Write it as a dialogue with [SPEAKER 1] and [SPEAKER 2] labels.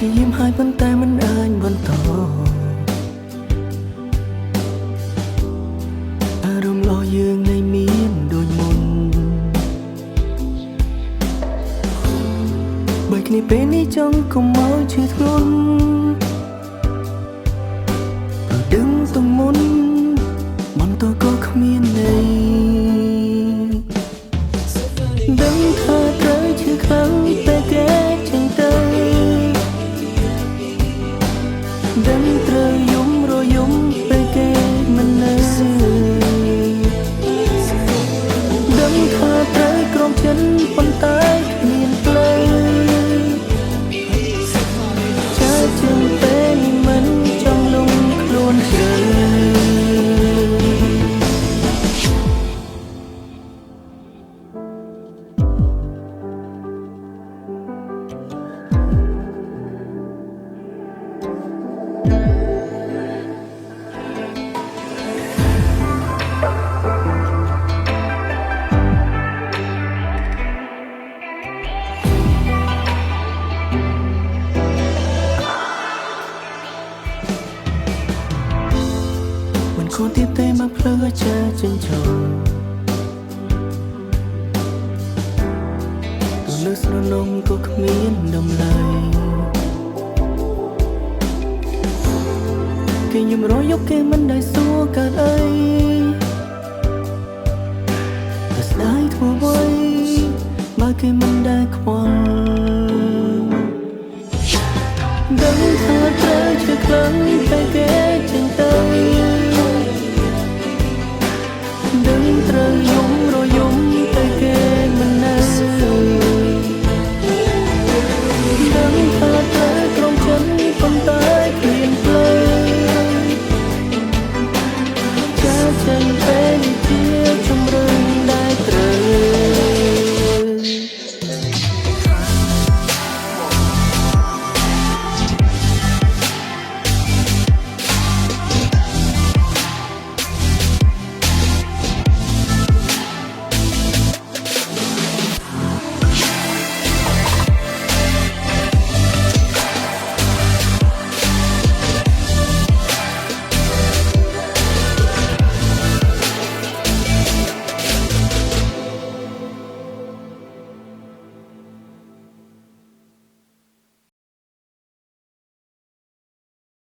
[SPEAKER 1] จะยิ้มให้ប៉ុន្តែមិនអាចបន្តអារម្មណ៍របស់យើងនៅមានដូចមុនបើគ្នាពេលនេះចង់កុំមកឈឺធ្ងន់ព្រោះដឹងទៅមុនបន្តក៏គ្មានន័យដឹងថាត្រូវឈឺខ្លាំងតែគេចឹងទៅដឹងត្រូវយំរយំពេលគេមិននៅដឹងថាត្រូវក្រំចិនប៉ុន្តែគ្មានផ្លូវចាជាងពេលនេះមិនចង់លងខ្លួនជ្រៅគួរទៀតទេមកភ្លឺចាចិញ្ចោទៅលើស្រនំក៏គ្មានតម្លៃគេញឹមរយប់គេមិនដែលសួរកើតអីតែស្ដាយធ្វើអ្វីបើគេមិនដែលខ្វល់